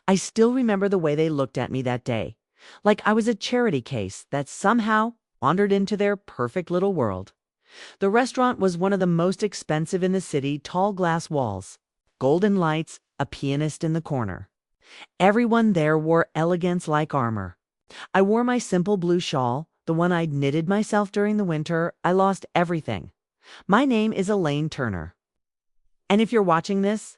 I still remember the way they looked at me that day, like I was a charity case that somehow wandered into their perfect little world. The restaurant was one of the most expensive in the city, tall glass walls, golden lights, a pianist in the corner. Everyone there wore elegance like armor. I wore my simple blue shawl, the one I'd knitted myself during the winter. I lost everything. My name is Elaine Turner. And if you're watching this,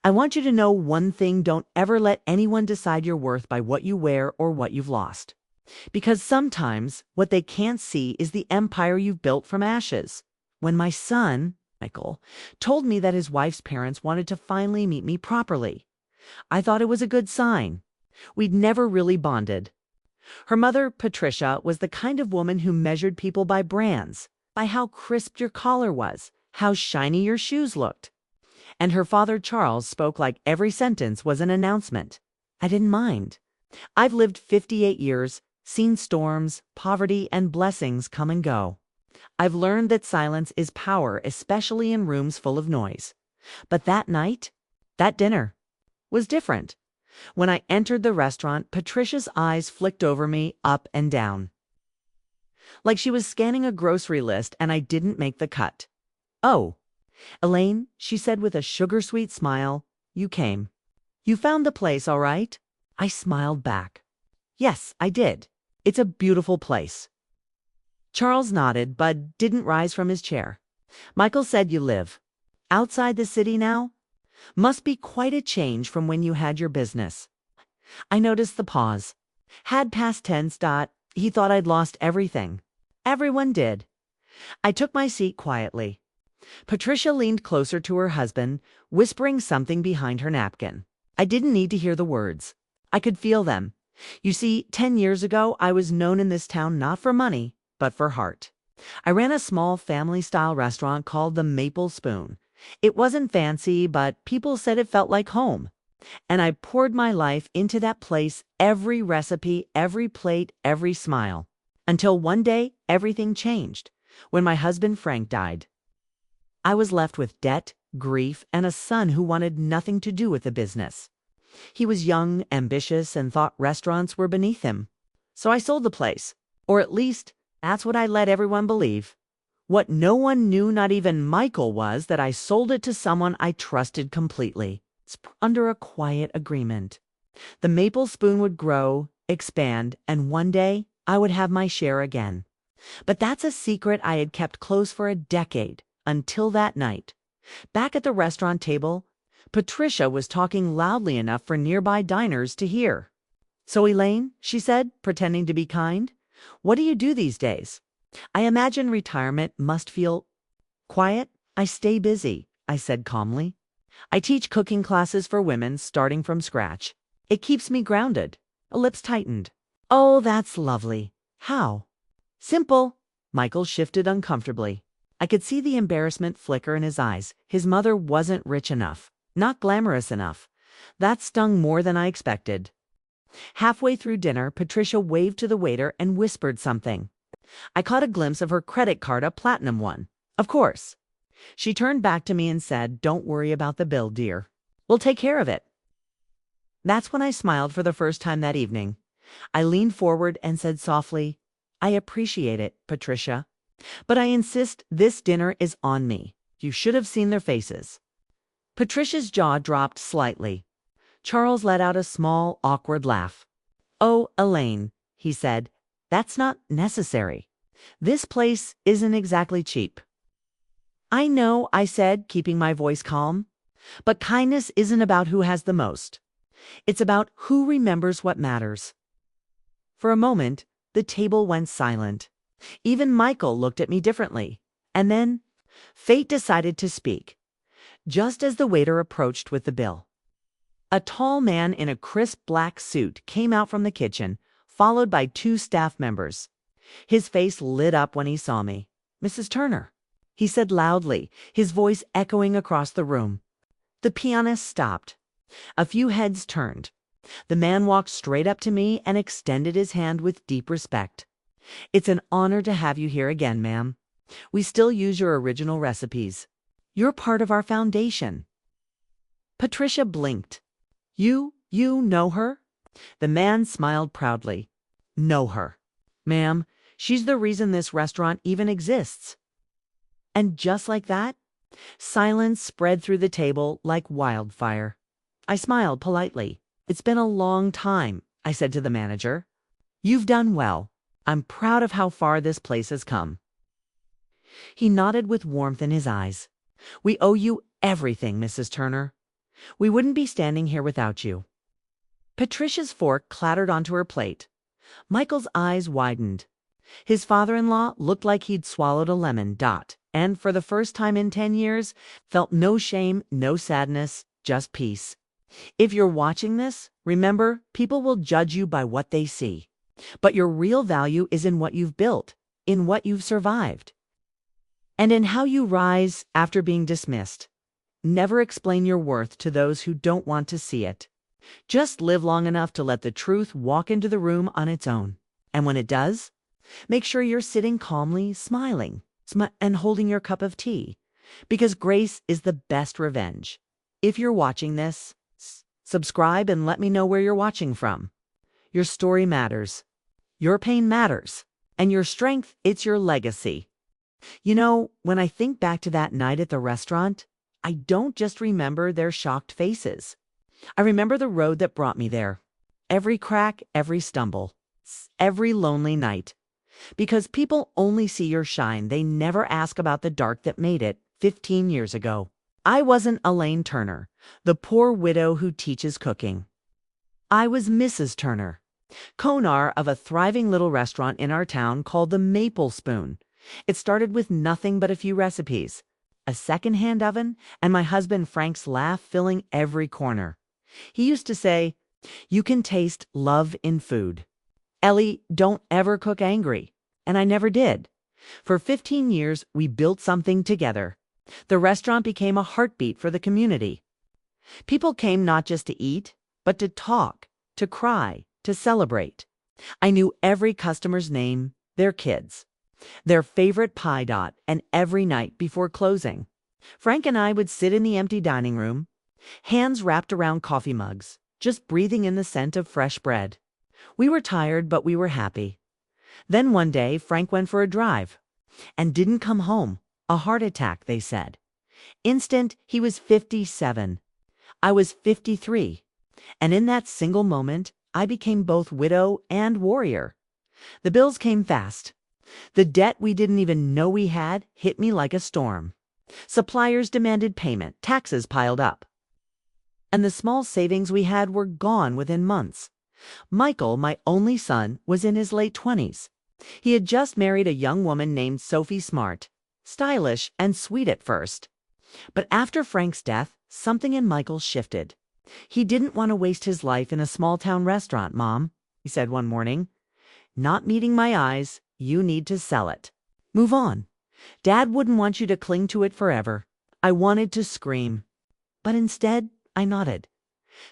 I want you to know one thing: don't ever let anyone decide your worth by what you wear or what you've lost. Because sometimes what they can't see is the empire you've built from ashes. When my son, Michael, told me that his wife's parents wanted to finally meet me properly, I thought it was a good sign. We'd never really bonded. Her mother, Patricia, was the kind of woman who measured people by brands, by how crisp your collar was, how shiny your shoes looked. And her father, Charles, spoke like every sentence was an announcement. I didn't mind. I've lived 58 years, seen storms, poverty, and blessings come and go. I've learned that silence is power, especially in rooms full of noise. But that night, that dinner, was different. When I entered the restaurant, Patricia's eyes flicked over me, up and down, like she was scanning a grocery list and I didn't make the cut. "Oh, Elaine," she said with a sugar-sweet smile, "you came. You found the place, all right?" I smiled back. "Yes, I did. It's a beautiful place." Charles nodded, but didn't rise from his chair. "Michael said you live outside the city now? Must be quite a change from when you had your business." I noticed the pause. Had past tense. He thought I'd lost everything. Everyone did. I took my seat quietly. Patricia leaned closer to her husband, whispering something behind her napkin. I didn't need to hear the words. I could feel them. You see, 10 years ago, I was known in this town not for money, but for heart. I ran a small family-style restaurant called the Maple Spoon. It wasn't fancy, but people said it felt like home. And I poured my life into that place, every recipe, every plate, every smile. Until one day, everything changed. When my husband Frank died, I was left with debt, grief, and a son who wanted nothing to do with the business. He was young, ambitious, and thought restaurants were beneath him. So I sold the place. Or at least, that's what I let everyone believe. What no one knew, not even Michael, was that I sold it to someone I trusted completely, under a quiet agreement. The Maple Spoon would grow, expand, and one day I would have my share again. But that's a secret I had kept close for a decade, until that night. Back at the restaurant table, Patricia was talking loudly enough for nearby diners to hear. "So, Elaine," she said, pretending to be kind, "what do you do these days? I imagine retirement must feel quiet." "I stay busy," I said calmly. "I teach cooking classes for women, starting from scratch. It keeps me grounded." Her lips tightened. "Oh, that's lovely. How?" "Simple." Michael shifted uncomfortably. I could see the embarrassment flicker in his eyes. His mother wasn't rich enough, not glamorous enough. That stung more than I expected. Halfway through dinner, Patricia waved to the waiter and whispered something. I caught a glimpse of her credit card, a platinum one. Of course. She turned back to me and said, "Don't worry about the bill, dear. We'll take care of it." That's when I smiled for the first time that evening. I leaned forward and said softly, "I appreciate it, Patricia. But I insist this dinner is on me." You should have seen their faces. Patricia's jaw dropped slightly. Charles let out a small, awkward laugh. "Oh, Elaine," he said, "that's not necessary. This place isn't exactly cheap." "I know," I said, keeping my voice calm. "But kindness isn't about who has the most. It's about who remembers what matters." For a moment, the table went silent. Even Michael looked at me differently. And then, fate decided to speak, just as the waiter approached with the bill. A tall man in a crisp black suit came out from the kitchen, followed by 2 staff members. His face lit up when he saw me. "Mrs. Turner," he said loudly, his voice echoing across the room. The pianist stopped. A few heads turned. The man walked straight up to me and extended his hand with deep respect. "It's an honor to have you here again, ma'am. We still use your original recipes. You're part of our foundation." Patricia blinked. "You You know her? The man smiled proudly. Know her. Ma'am, she's the reason this restaurant even exists. And just like that, silence spread through the table like wildfire. I smiled politely. It's been a long time, I said to the manager. You've done well. I'm proud of how far this place has come. He nodded with warmth in his eyes. We owe you everything, Mrs. Turner. We wouldn't be standing here without you. Patricia's fork clattered onto her plate. Michael's eyes widened. His father-in-law looked like he'd swallowed a lemon, and for the first time in 10 years, felt no shame, no sadness, just peace. If you're watching this, remember, people will judge you by what they see. But your real value is in what you've built, in what you've survived, and in how you rise after being dismissed. Never explain your worth to those who don't want to see it. Just live long enough to let the truth walk into the room on its own. And when it does, make sure you're sitting calmly, smiling, and holding your cup of tea, because grace is the best revenge. If you're watching this, subscribe and let me know where you're watching from. Your story matters. Your pain matters. And your strength, it's your legacy. You know, when I think back to that night at the restaurant, I don't just remember their shocked faces. I remember the road that brought me there. Every crack, every stumble, every lonely night. Because people only see your shine. They never ask about the dark that made it 15 years ago. I wasn't Elaine Turner, the poor widow who teaches cooking. I was Mrs. Turner, co-owner of a thriving little restaurant in our town called the Maple Spoon. It started with nothing but a few recipes, a second-hand oven, and my husband Frank's laugh filling every corner. He used to say, "You can taste love in food. Ellie, don't ever cook angry." And I never did. For 15 years, we built something together. The restaurant became a heartbeat for the community. People came not just to eat, but to talk, to cry, to celebrate. I knew every customer's name, their kids, their favorite pie, and every night before closing, Frank and I would sit in the empty dining room, hands wrapped around coffee mugs, just breathing in the scent of fresh bread. We were tired, but we were happy. Then one day, Frank went for a drive and didn't come home. A heart attack, they said. Instant, he was 57. I was 53. And in that single moment, I became both widow and warrior. The bills came fast. The debt we didn't even know we had hit me like a storm. Suppliers demanded payment, taxes piled up. And the small savings we had were gone within months. Michael, my only son, was in his late 20s. He had just married a young woman named Sophie Smart, stylish and sweet at first. But after Frank's death, something in Michael shifted. He didn't want to waste his life in a small-town restaurant, Mom, he said one morning. Not meeting my eyes, you need to sell it. Move on. Dad wouldn't want you to cling to it forever. I wanted to scream. But instead, I nodded.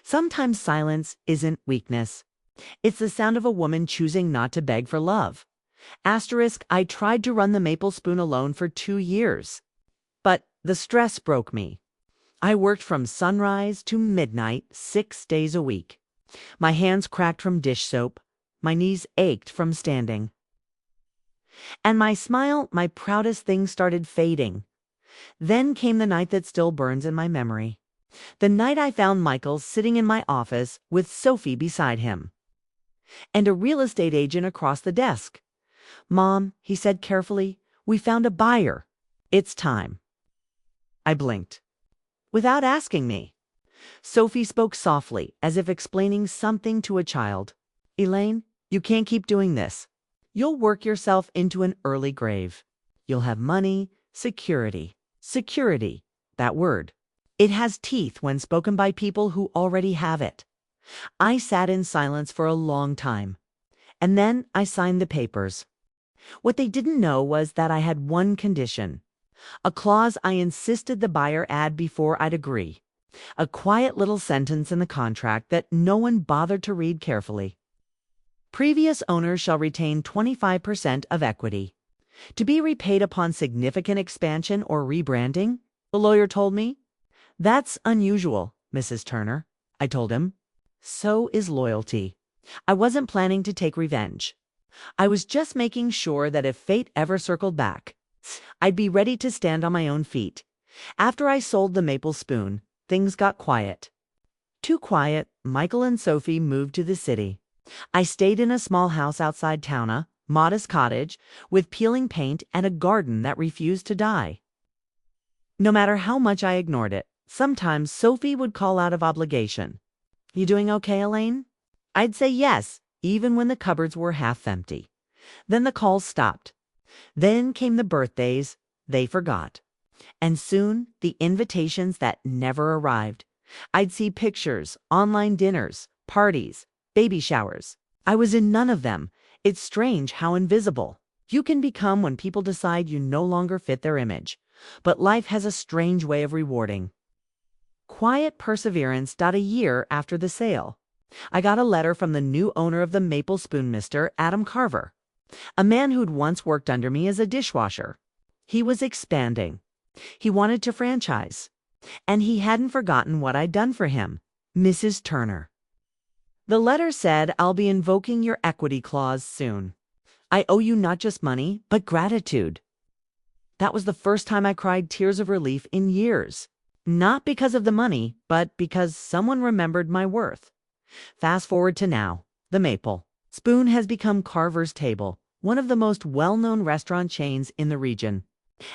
Sometimes silence isn't weakness. It's the sound of a woman choosing not to beg for love. I tried to run the Maple Spoon alone for 2 years. But the stress broke me. I worked from sunrise to midnight, 6 days a week. My hands cracked from dish soap. My knees ached from standing. And my smile, my proudest thing, started fading. Then came the night that still burns in my memory. The night I found Michael sitting in my office with Sophie beside him, and a real estate agent across the desk. Mom, he said carefully, we found a buyer. It's time. I blinked. Without asking me. Sophie spoke softly, as if explaining something to a child. Elaine, you can't keep doing this. You'll work yourself into an early grave. You'll have money, security. Security, that word. It has teeth when spoken by people who already have it. I sat in silence for a long time, and then I signed the papers. What they didn't know was that I had one condition, a clause I insisted the buyer add before I'd agree, a quiet little sentence in the contract that no one bothered to read carefully. Previous owners shall retain 25% of equity, to be repaid upon significant expansion or rebranding, the lawyer told me. That's unusual, Mrs. Turner, I told him. So is loyalty. I wasn't planning to take revenge. I was just making sure that if fate ever circled back, I'd be ready to stand on my own feet. After I sold the maple spoon, things got quiet. Too quiet. Michael and Sophie moved to the city. I stayed in a small house outside town, a modest cottage with peeling paint and a garden that refused to die. No matter how much I ignored it, sometimes Sophie would call out of obligation. "You doing okay, Elaine?" I'd say yes, even when the cupboards were half empty. Then the calls stopped. Then came the birthdays they forgot. And soon the invitations that never arrived. I'd see pictures, online dinners, parties, baby showers. I was in none of them. It's strange how invisible you can become when people decide you no longer fit their image. But life has a strange way of rewarding. Quiet perseverance. A year after the sale, I got a letter from the new owner of the Maple Spoon, Mr. Adam Carver, a man who'd once worked under me as a dishwasher. He was expanding. He wanted to franchise. And he hadn't forgotten what I'd done for him, Mrs. Turner. The letter said, "I'll be invoking your equity clause soon. I owe you not just money, but gratitude." That was the first time I cried tears of relief in years. Not because of the money, but because someone remembered my worth. Fast forward to now. The Maple Spoon has become Carver's Table, one of the most well-known restaurant chains in the region.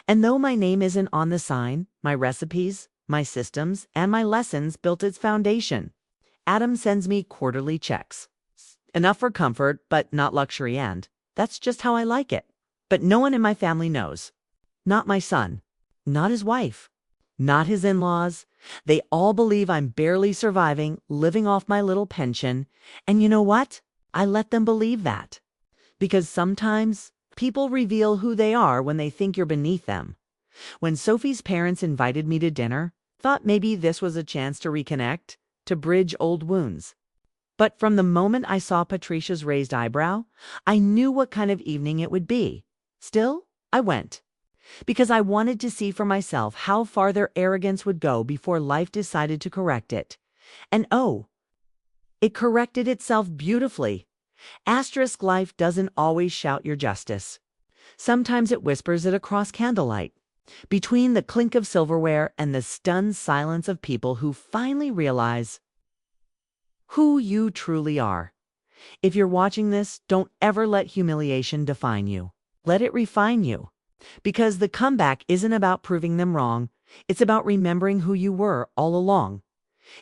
And though my name isn't on the sign, my recipes, my systems, and my lessons built its foundation. Adam sends me quarterly checks. Enough for comfort, but not luxury, and that's just how I like it. But no one in my family knows. Not my son. Not his wife. Not his in-laws. They all believe I'm barely surviving, living off my little pension. And you know what? I let them believe that. Because sometimes people reveal who they are when they think you're beneath them. When Sophie's parents invited me to dinner, thought maybe this was a chance to reconnect, to bridge old wounds. But from the moment I saw Patricia's raised eyebrow, I knew what kind of evening it would be. Still, I went. Because I wanted to see for myself how far their arrogance would go before life decided to correct it. And oh, it corrected itself beautifully. Asterisk life doesn't always shout your justice. Sometimes it whispers it across candlelight, between the clink of silverware and the stunned silence of people who finally realize who you truly are. If you're watching this, don't ever let humiliation define you. Let it refine you. Because the comeback isn't about proving them wrong. It's about remembering who you were all along.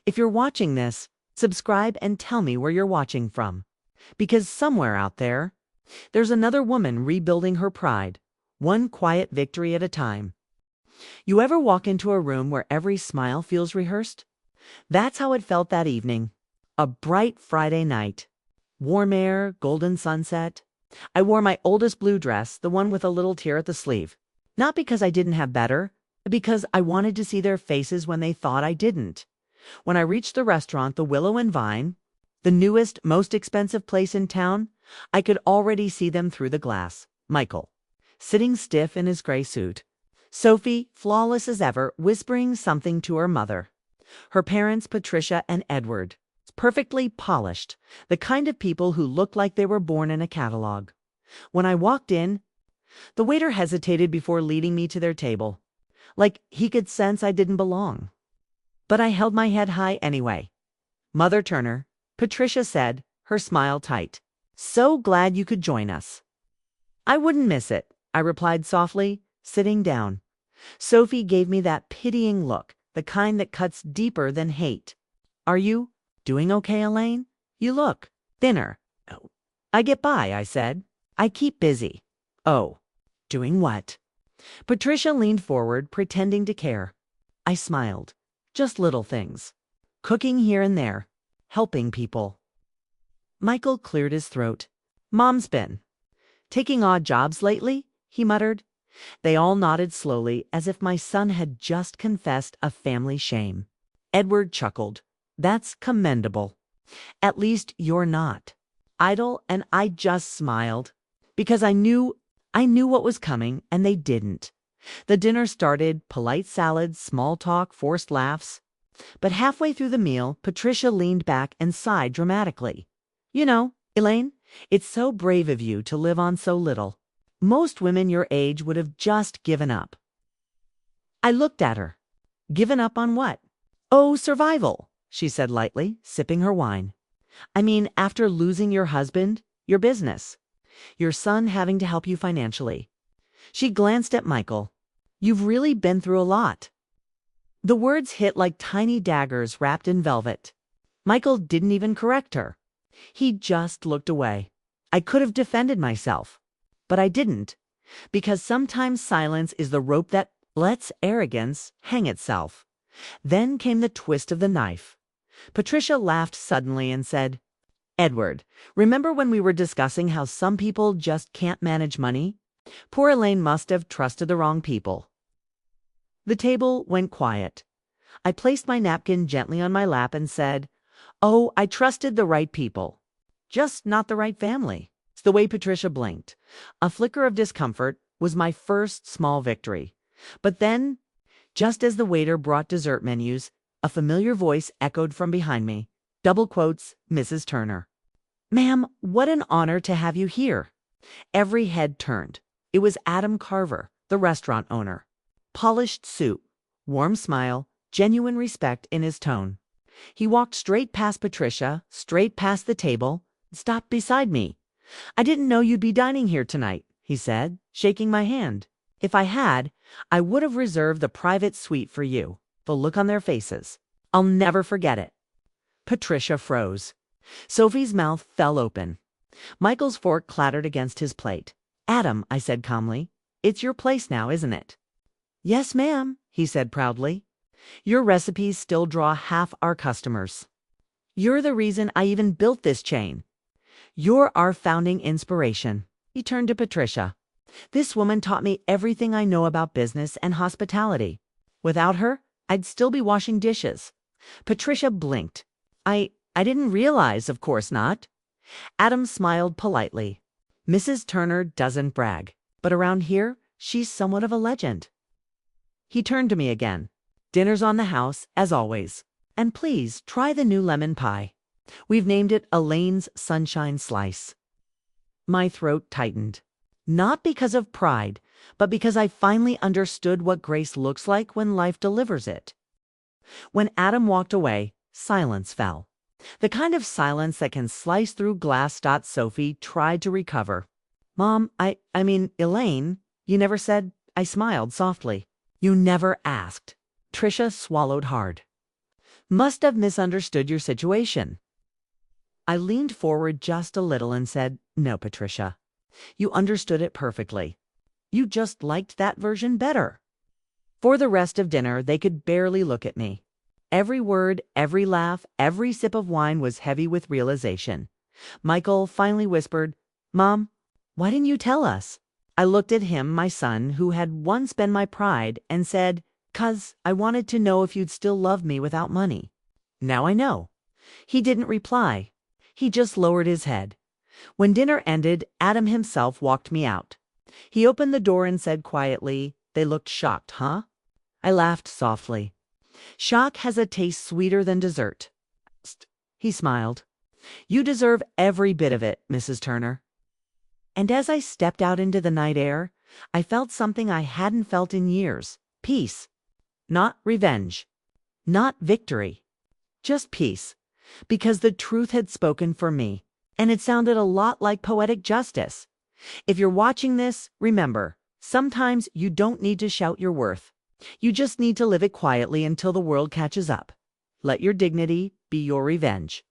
If you're watching this, subscribe and tell me where you're watching from. Because somewhere out there, there's another woman rebuilding her pride, one quiet victory at a time. You ever walk into a room where every smile feels rehearsed? That's how it felt that evening. A bright Friday night. Warm air, golden sunset. I wore my oldest blue dress, the one with a little tear at the sleeve. Not because I didn't have better, but because I wanted to see their faces when they thought I didn't. When I reached the restaurant, the Willow and Vine, the newest, most expensive place in town, I could already see them through the glass. Michael, sitting stiff in his gray suit. Sophie, flawless as ever, whispering something to her mother. Her parents, Patricia and Edward, perfectly polished, the kind of people who looked like they were born in a catalog. When I walked in, the waiter hesitated before leading me to their table, like he could sense I didn't belong. But I held my head high anyway. "Mother Turner," Patricia said, her smile tight. "So glad you could join us." "I wouldn't miss it," I replied softly, sitting down. Sophie gave me that pitying look, the kind that cuts deeper than hate. "Are you doing okay, Elaine? You look thinner." "Oh, I get by," I said. "I keep busy." "Oh, doing what?" Patricia leaned forward, pretending to care. I smiled. Just little things. Cooking here and there. Helping people. Michael cleared his throat. "Mom's been taking odd jobs lately," he muttered. They all nodded slowly, as if my son had just confessed a family shame. Edward chuckled. "That's commendable. At least you're not idle," and I just smiled. Because I knew what was coming, and they didn't. The dinner started, polite salads, small talk, forced laughs. But halfway through the meal, Patricia leaned back and sighed dramatically. You know, Elaine, it's so brave of you to live on so little. Most women your age would have just given up. I looked at her. Given up on what? Oh, survival, she said lightly, sipping her wine. I mean, after losing your husband, your business, your son having to help you financially. She glanced at Michael. You've really been through a lot. The words hit like tiny daggers wrapped in velvet. Michael didn't even correct her. He just looked away. I could have defended myself, but I didn't, because sometimes silence is the rope that lets arrogance hang itself. Then came the twist of the knife. Patricia laughed suddenly and said, Edward, remember when we were discussing how some people just can't manage money? Poor Elaine must have trusted the wrong people. The table went quiet. I placed my napkin gently on my lap and said, Oh, I trusted the right people. Just not the right family. It's the way Patricia blinked. A flicker of discomfort was my first small victory. But then, just as the waiter brought dessert menus, a familiar voice echoed from behind me. Double quotes, Mrs. Turner. Ma'am, what an honor to have you here. Every head turned. It was Adam Carver, the restaurant owner. Polished suit, warm smile, genuine respect in his tone. He walked straight past Patricia, straight past the table, and stopped beside me. I didn't know you'd be dining here tonight, he said, shaking my hand. If I had, I would have reserved the private suite for you. The look on their faces. I'll never forget it. Patricia froze. Sophie's mouth fell open. Michael's fork clattered against his plate. Adam, I said calmly, it's your place now, isn't it? Yes, ma'am, he said proudly. Your recipes still draw half our customers. You're the reason I even built this chain. You're our founding inspiration. He turned to Patricia. This woman taught me everything I know about business and hospitality. Without her, I'd still be washing dishes. Patricia blinked. I didn't realize, of course not. Adam smiled politely. Mrs. Turner doesn't brag, but around here, she's somewhat of a legend. He turned to me again. Dinner's on the house, as always. And please, try the new lemon pie. We've named it Elaine's Sunshine Slice. My throat tightened. Not because of pride, but because I finally understood what grace looks like when life delivers it. When Adam walked away, silence fell. The kind of silence that can slice through glass. Sophie tried to recover. Mom, I mean, Elaine, you never said. I smiled softly. You never asked. Tricia swallowed hard. Must have misunderstood your situation. I leaned forward just a little and said, No, Patricia. You understood it perfectly. You just liked that version better. For the rest of dinner, they could barely look at me. Every word, every laugh, every sip of wine was heavy with realization. Michael finally whispered, Mom, why didn't you tell us? I looked at him, my son, who had once been my pride, and said, 'Cause I wanted to know if you'd still love me without money. Now I know. He didn't reply. He just lowered his head. When dinner ended, Adam himself walked me out. He opened the door and said quietly, They looked shocked, huh? I laughed softly. Shock has a taste sweeter than dessert. He smiled. You deserve every bit of it, Mrs. Turner. And as I stepped out into the night air, I felt something I hadn't felt in years. Peace. Not revenge. Not victory. Just peace. Because the truth had spoken for me. And it sounded a lot like poetic justice. If you're watching this, remember, sometimes you don't need to shout your worth. You just need to live it quietly until the world catches up. Let your dignity be your revenge.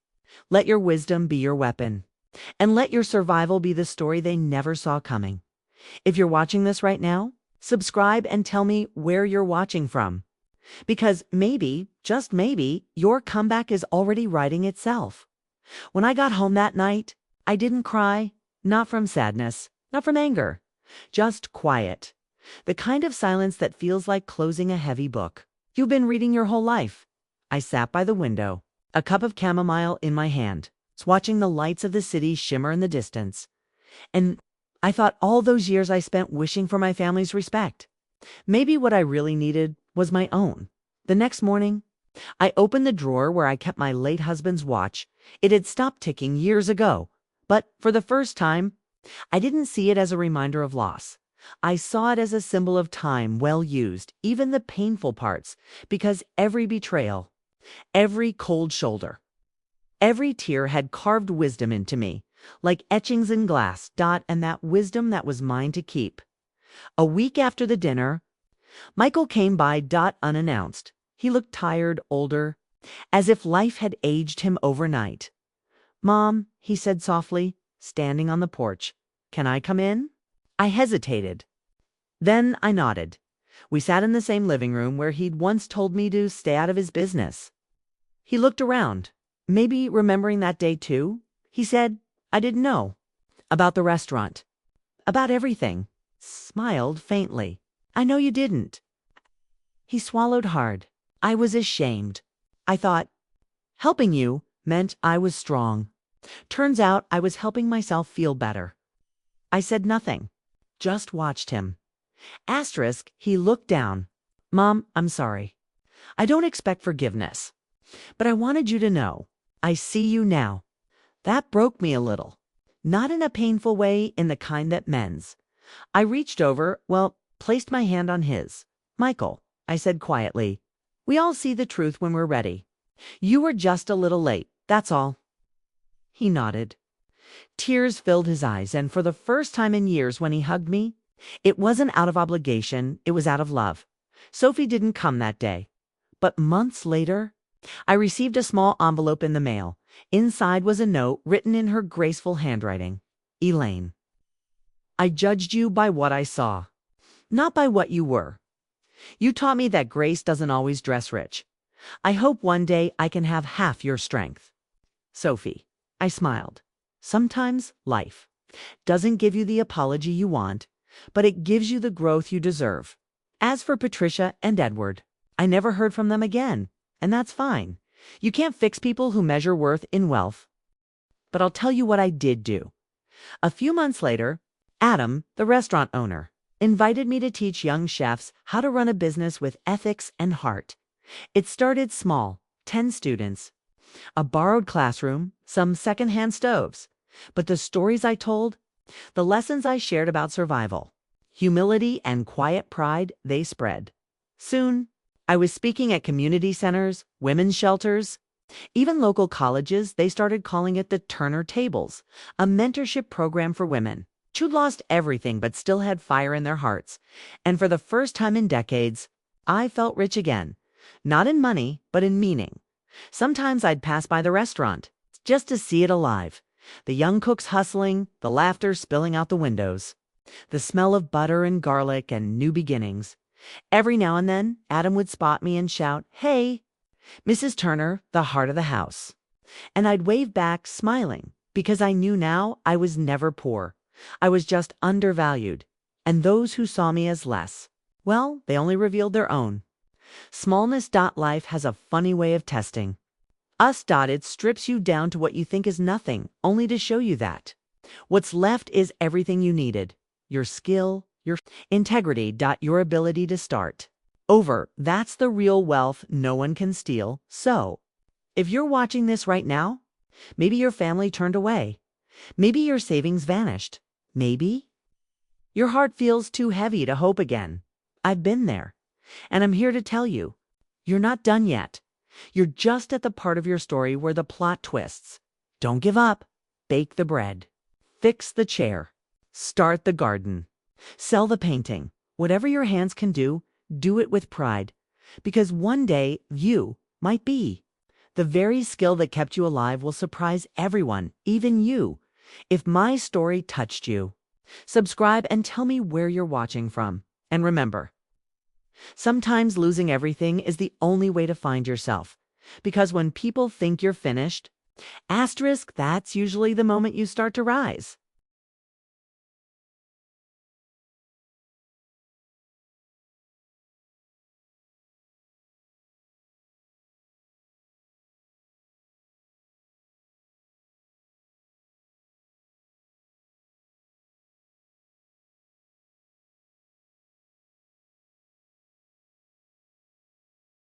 Let your wisdom be your weapon. And let your survival be the story they never saw coming. If you're watching this right now, subscribe and tell me where you're watching from. Because maybe, just maybe, your comeback is already writing itself. When I got home that night, I didn't cry, not from sadness, not from anger, just quiet. The kind of silence that feels like closing a heavy book you've been reading your whole life. I sat by the window, a cup of chamomile in my hand, watching the lights of the city shimmer in the distance. And I thought all those years I spent wishing for my family's respect. Maybe what I really needed was my own. The next morning, I opened the drawer where I kept my late husband's watch. It had stopped ticking years ago. But for the first time, I didn't see it as a reminder of loss. I saw it as a symbol of time well used, even the painful parts, because every betrayal, every cold shoulder, every tear had carved wisdom into me, like etchings in glass, and that wisdom that was mine to keep. A week after the dinner, Michael came by, unannounced. He looked tired, older, as if life had aged him overnight. "Mom," he said softly, standing on the porch, "can I come in?" I hesitated. Then I nodded. We sat in the same living room where he'd once told me to stay out of his business. He looked around, maybe remembering that day too. He said, "I didn't know." About the restaurant. About everything. Smiled faintly. "I know you didn't." He swallowed hard. I was ashamed. I thought, helping you meant I was strong. Turns out I was helping myself feel better. I said nothing. Just watched him. Asterisk, he looked down. "Mom, I'm sorry. I don't expect forgiveness. But I wanted you to know. I see you now." That broke me a little. Not in a painful way, in the kind that mends. I reached over, placed my hand on his. "Michael," I said quietly, "we all see the truth when we're ready. You were just a little late, that's all." He nodded. Tears filled his eyes, and for the first time in years when he hugged me, it wasn't out of obligation, it was out of love. Sophie didn't come that day. But months later, I received a small envelope in the mail. Inside was a note written in her graceful handwriting. "Elaine, I judged you by what I saw, not by what you were. You taught me that grace doesn't always dress rich. I hope one day I can have half your strength. Sophie." I smiled. Sometimes life doesn't give you the apology you want, but it gives you the growth you deserve. As for Patricia and Edward, I never heard from them again, and that's fine. You can't fix people who measure worth in wealth. But I'll tell you what I did do. A few months later, Adam, the restaurant owner, invited me to teach young chefs how to run a business with ethics and heart. It started small, 10 students, a borrowed classroom, some secondhand stoves. But the stories I told, the lessons I shared about survival, humility, and quiet pride, they spread. Soon, I was speaking at community centers, women's shelters, even local colleges. They started calling it the Turner Tables, a mentorship program for women who'd lost everything but still had fire in their hearts. And for the first time in decades, I felt rich again, not in money, but in meaning. Sometimes I'd pass by the restaurant just to see it alive. The young cooks hustling, the laughter spilling out the windows, the smell of butter and garlic and new beginnings. Every now and then, Adam would spot me and shout, "Hey, Mrs. Turner, the heart of the house." And I'd wave back, smiling, because I knew now I was never poor. I was just undervalued. And those who saw me as less, well, they only revealed their own. Smallness. Life has a funny way of testing us. It strips you down to what you think is nothing, only to show you that what's left is everything you needed. Your skill, your integrity. Your ability to start over. That's the real wealth no one can steal. So, if you're watching this right now, maybe your family turned away. Maybe your savings vanished. Maybe your heart feels too heavy to hope again. I've been there. And I'm here to tell you, you're not done yet. You're just at the part of your story where the plot twists. Don't give up. Bake the bread. Fix the chair. Start the garden. Sell the painting. Whatever your hands can do, do it with pride. Because one day, you might be. The very skill that kept you alive will surprise everyone, even you. If my story touched you, subscribe and tell me where you're watching from. And remember, sometimes losing everything is the only way to find yourself. Because when people think you're finished, asterisk, that's usually the moment you start to rise.